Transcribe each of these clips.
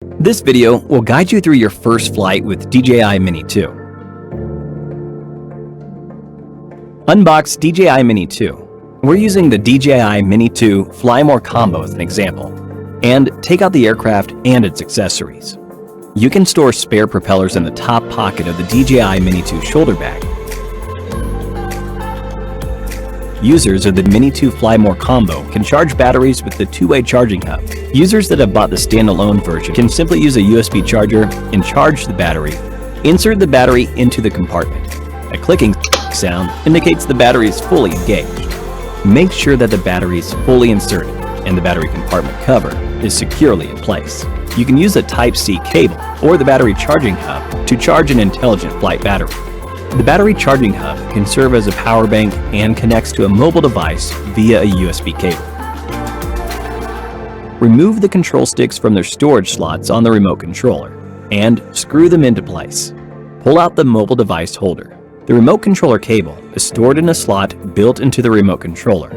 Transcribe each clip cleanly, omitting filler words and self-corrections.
This video will guide you through your first flight with Dji Mini 2. Unbox Dji Mini 2. We're using the Dji Mini 2 Fly More combo as an example, and take out the aircraft and its accessories. You can store spare propellers in the top pocket of the Dji Mini 2 shoulder bag. Users of the Mini 2 Fly More combo can charge batteries with the two-way charging hub. Users that have bought the standalone version can simply use a USB charger and charge the battery. Insert the battery into the compartment. A clicking sound indicates the battery is fully engaged. Make sure that the battery is fully inserted and the battery compartment cover is securely in place. You can use a Type-C cable or the battery charging hub to charge an intelligent flight battery. The battery charging hub can serve as a power bank and connects to a mobile device via a USB cable. Remove the control sticks from their storage slots on the remote controller and screw them into place. Pull out the mobile device holder. The remote controller cable is stored in a slot built into the remote controller.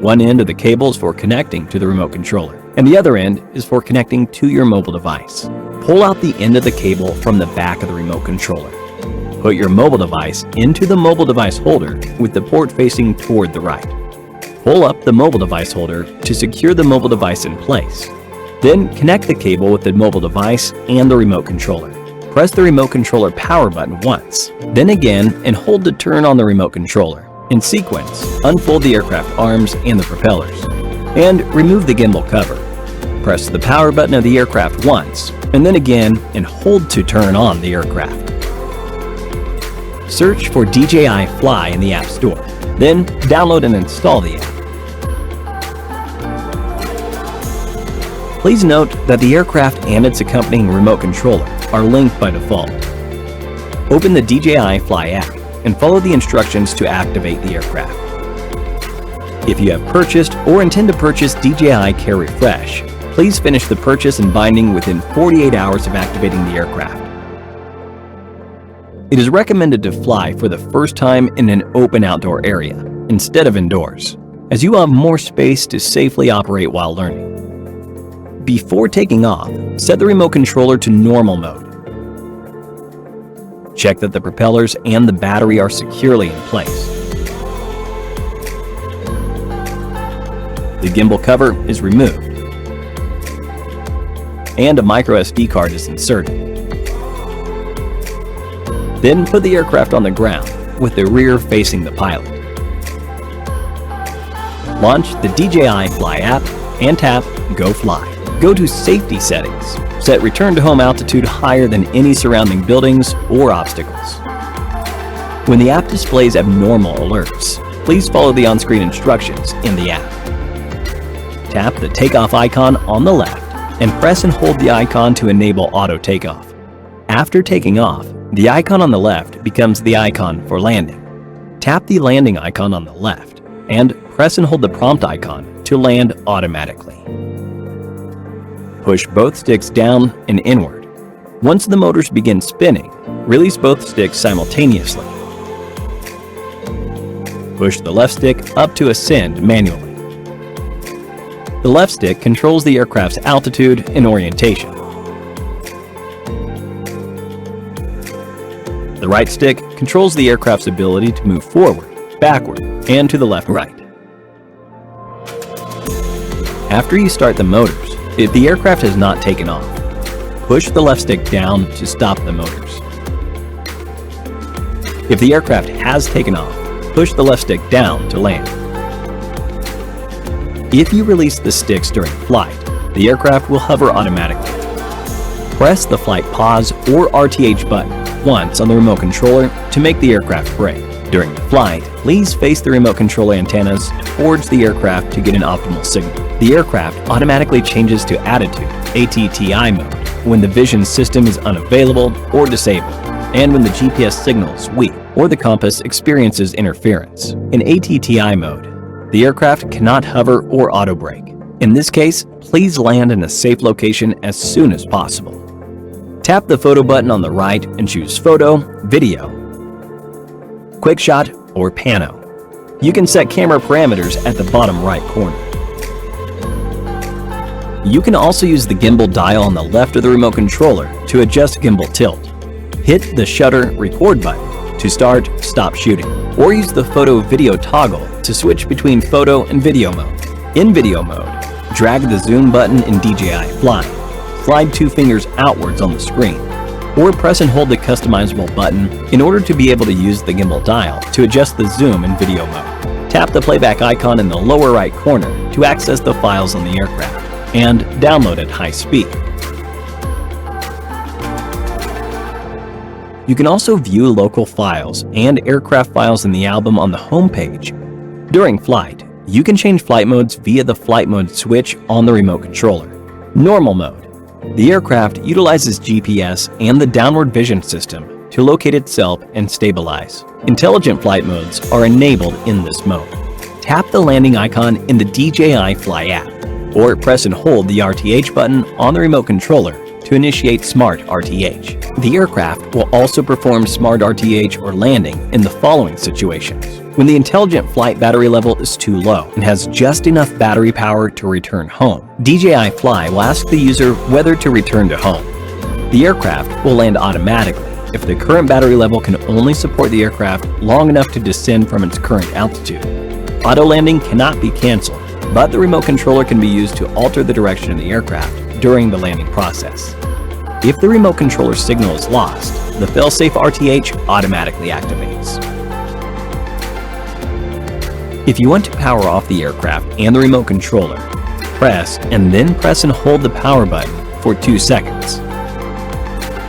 One end of the cable is for connecting to the remote controller, and the other end is for connecting to your mobile device. Pull out the end of the cable from the back of the remote controller. Put your mobile device into the mobile device holder with the port facing toward the right. Pull up the mobile device holder to secure the mobile device in place. Then connect the cable with the mobile device and the remote controller. Press the remote controller power button once, then again, and hold to turn on the remote controller. In sequence, unfold the aircraft arms and the propellers, and remove the gimbal cover. Press the power button of the aircraft once, and then again, and hold to turn on the aircraft. Search for DJI Fly in the App Store, then download and install the app. Please note that the aircraft and its accompanying remote controller are linked by default. Open the DJI Fly app and follow the instructions to activate the aircraft. If you have purchased or intend to purchase DJI Care Refresh, please finish the purchase and binding within 48 hours of activating the aircraft. It is recommended to fly for the first time in an open outdoor area instead of indoors, as you will have more space to safely operate while learning. Before taking off, set the remote controller to normal mode. Check that the propellers and the battery are securely in place. The gimbal cover is removed, and a microSD card is inserted. Then put the aircraft on the ground with the rear facing the pilot. Launch the DJI Fly app and tap Go Fly. Go to Safety Settings. Set Return to Home Altitude higher than any surrounding buildings or obstacles. When the app displays abnormal alerts, please follow the on-screen instructions in the app. Tap the takeoff icon on the left and press and hold the icon to enable auto takeoff. After taking off, the icon on the left becomes the icon for landing. Tap the landing icon on the left and press and hold the prompt icon to land automatically. Push both sticks down and inward. Once the motors begin spinning, release both sticks simultaneously. Push the left stick up to ascend manually. The left stick controls the aircraft's altitude and orientation. The right stick controls the aircraft's ability to move forward, backward, and to the left-right. After you start the motors, if the aircraft has not taken off, push the left stick down to stop the motors. If the aircraft has taken off, push the left stick down to land. If you release the sticks during flight, the aircraft will hover automatically. Press the flight pause or RTH button once on the remote controller to make the aircraft brake. During the flight, please face the remote controller antennas towards the aircraft to get an optimal signal. The aircraft automatically changes to attitude, ATTI mode, when the vision system is unavailable or disabled, and when the GPS signal is weak or the compass experiences interference. In ATTI mode, the aircraft cannot hover or auto brake. In this case, please land in a safe location as soon as possible. Tap the photo button on the right and choose Photo, Video, Quick Shot, or Pano. You can set camera parameters at the bottom right corner. You can also use the gimbal dial on the left of the remote controller to adjust gimbal tilt. Hit the shutter record button to start, stop shooting, or use the photo video toggle to switch between photo and video mode. In video mode, drag the zoom button in DJI Fly. Slide 2 fingers outwards on the screen, or press and hold the customizable button in order to be able to use the gimbal dial to adjust the zoom in video mode. Tap the playback icon in the lower right corner to access the files on the aircraft and download at high speed. You can also view local files and aircraft files in the album on the home page. During flight, you can change flight modes via the flight mode switch on the remote controller. Normal mode. The aircraft utilizes GPS and the downward vision system to locate itself and stabilize. Intelligent flight modes are enabled in this mode. Tap the landing icon in the DJI Fly app, or press and hold the RTH button on the remote controller to initiate Smart RTH. The aircraft will also perform Smart RTH or landing in the following situations: when the intelligent flight battery level is too low and has just enough battery power to return home. DJI Fly will ask the user whether to return to home. The aircraft will land automatically if the current battery level can only support the aircraft long enough to descend from its current altitude. Auto landing cannot be canceled, but the remote controller can be used to alter the direction of the aircraft during the landing process. If the remote controller signal is lost, the failsafe RTH automatically activates. If you want to power off the aircraft and the remote controller, press and hold the power button for 2 seconds.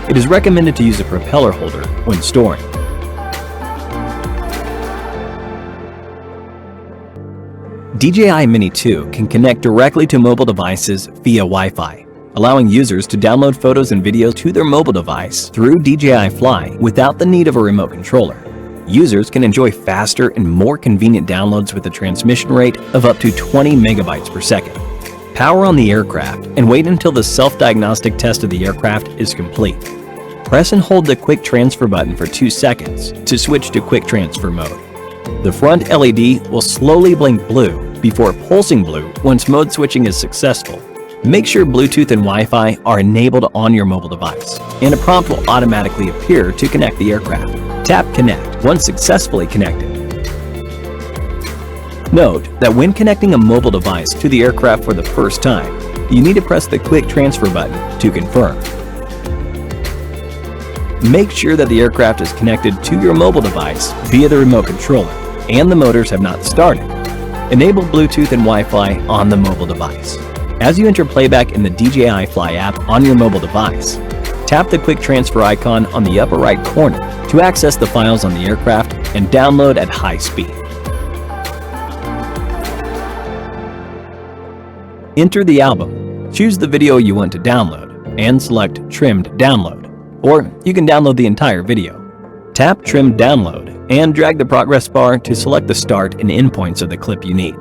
It is recommended to use a propeller holder when storing. DJI Mini 2 can connect directly to mobile devices via Wi-Fi, allowing users to download photos and videos to their mobile device through DJI Fly without the need of a remote controller. Users can enjoy faster and more convenient downloads with a transmission rate of up to 20 megabytes per second. Power on the aircraft and wait until the self-diagnostic test of the aircraft is complete. Press and hold the Quick Transfer button for 2 seconds to switch to Quick Transfer mode. The front LED will slowly blink blue before pulsing blue once mode switching is successful. Make sure Bluetooth and Wi-Fi are enabled on your mobile device, and a prompt will automatically appear to connect the aircraft. Tap Connect once successfully connected. Note that when connecting a mobile device to the aircraft for the first time, you need to press the Quick Transfer button to confirm. Make sure that the aircraft is connected to your mobile device via the remote controller and the motors have not started. Enable Bluetooth and Wi-Fi on the mobile device. As you enter playback in the DJI Fly app on your mobile device, tap the Quick Transfer icon on the upper right corner to access the files on the aircraft and download at high speed. Enter the album, choose the video you want to download, and select Trimmed Download, or you can download the entire video. Tap Trim Download and drag the progress bar to select the start and end points of the clip you need.